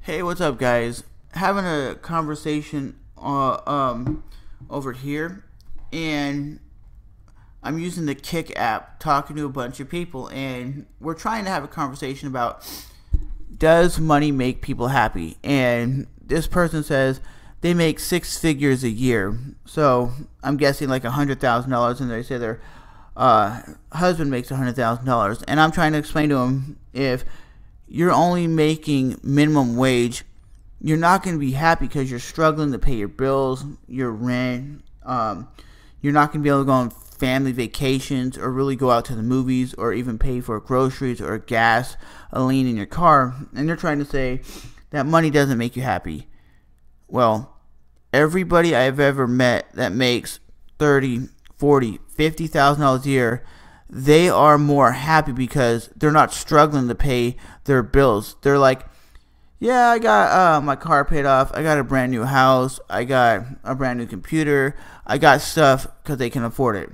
Hey, what's up, guys? Having a conversation over here, and I'm using the Kick app, talking to a bunch of people, and we're trying to have a conversation about, does money make people happy? And this person says they make six figures a year, so I'm guessing like $100,000, and they say their husband makes $100,000, and I'm trying to explain to them, if you're only making minimum wage, you're not going to be happy because you're struggling to pay your bills, your rent. You're not going to be able to go on family vacations or really go out to the movies or even pay for groceries or gas, a lien in your car. And they're trying to say that money doesn't make you happy. Well, everybody I've ever met that makes $30,000, $40,000, $50,000 a year, they are more happy because they're not struggling to pay their bills. They're like, yeah, I got my car paid off. I got a brand new house. I got a brand new computer. I got stuff because they can afford it.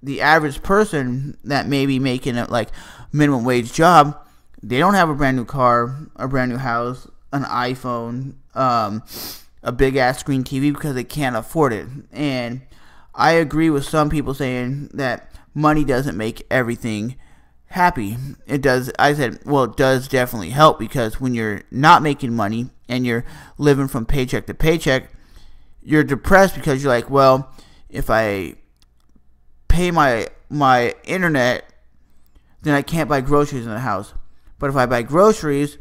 The average person that may be making a like minimum wage job, they don't have a brand new car, a brand new house, an iPhone, a big ass screen TV because they can't afford it. And I agree with some people saying that money doesn't make everything happy. It does. I said, well, it does definitely help, because when you're not making money and you're living from paycheck to paycheck, you're depressed because you're like, well, if I pay my internet, then I can't buy groceries in the house. But if I buy groceries,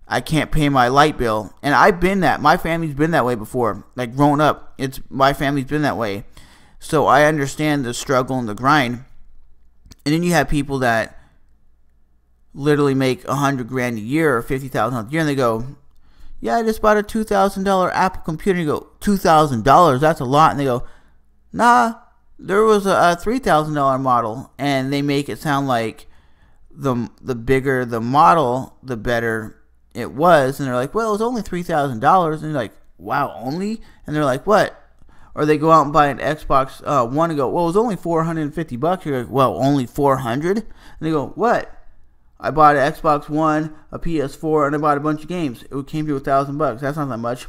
I can't pay my light bill. And I've been that. My family's been that way before. Like growing up, my family's been that way. So I understand the struggle and the grind. And then you have people that literally make $100,000 a year or $50,000 a year, and they go, yeah, I just bought a $2,000 Apple computer. And you go, $2,000? That's a lot. And they go, nah, there was a $3,000 model. And they make it sound like the bigger the model, the better it was. And they're like, well, it was only $3,000. And you're like, wow, only? And they're like, what? Or they go out and buy an Xbox One and go, well, it was only $450. You're like, well, only 400? And they go, what? I bought an Xbox One, a PS4, and I bought a bunch of games. It came to $1,000. That's not that much.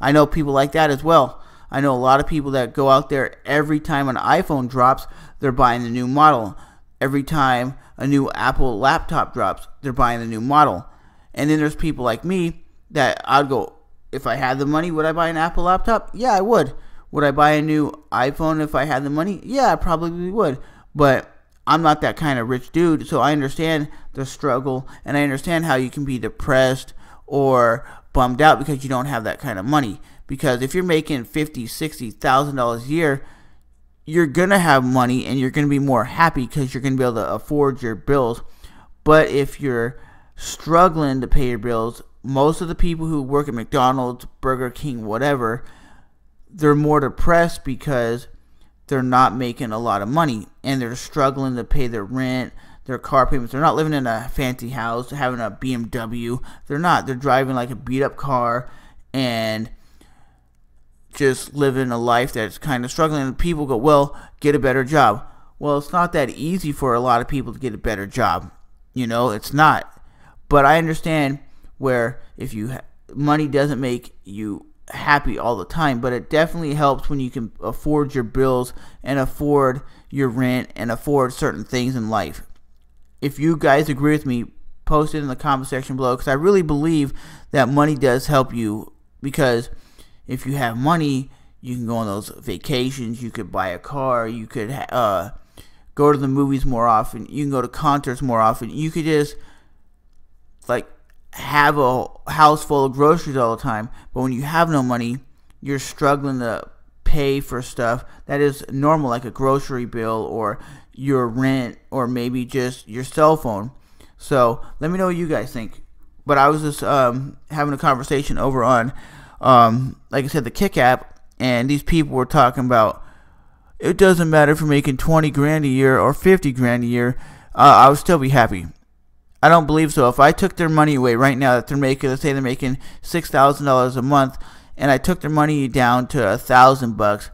I know people like that as well. I know a lot of people that go out there every time an iPhone drops, they're buying the new model. Every time a new Apple laptop drops, they're buying the new model. And then there's people like me that I'd go, if I had the money, would I buy an Apple laptop? Yeah, I would. Would I buy a new iPhone if I had the money? Yeah, I probably would. But I'm not that kind of rich dude, so I understand the struggle, and I understand how you can be depressed or bummed out because you don't have that kind of money. Because if you're making $50,000, $60,000 a year, you're going to have money and you're going to be more happy because you're going to be able to afford your bills. But if you're struggling to pay your bills, most of the people who work at McDonald's, Burger King, whatever, they're more depressed because they're not making a lot of money and they're struggling to pay their rent, their car payments. They're not living in a fancy house, having a BMW. They're not. They're driving like a beat up car and just living a life that's kind of struggling. And people go, well, get a better job. Well, it's not that easy for a lot of people to get a better job. You know, it's not. But I understand where if money doesn't make you happy all the time, but it definitely helps when you can afford your bills and afford your rent and afford certain things in life. If you guys agree with me, post it in the comment section below, because I really believe that money does help you. Because if you have money, you can go on those vacations, you could buy a car, you could go to the movies more often, you can go to concerts more often, you could just like have a house full of groceries all the time. But when you have no money, you're struggling to pay for stuff that is normal, like a grocery bill or your rent or maybe just your cell phone. So let me know what you guys think. But I was just having a conversation over on like I said, the Kick app, and these people were talking about, it doesn't matter if you're making 20 grand a year or 50 grand a year, I would still be happy. I don't believe so. If I took their money away right now that they're making, let's say they're making $6,000 a month, and I took their money down to $1,000,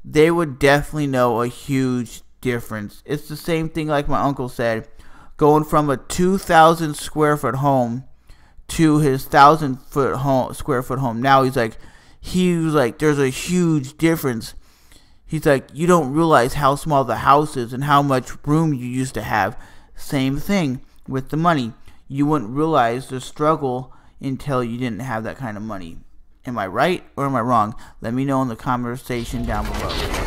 they would definitely know a huge difference. It's the same thing like my uncle said, going from a 2,000 square foot home to his 1,000 square foot home. Now he was like, there's a huge difference. He's like, you don't realize how small the house is and how much room you used to have. Same thing with the money. You wouldn't realize the struggle until you didn't have that kind of money. Am I right or am I wrong? Let me know in the conversation down below.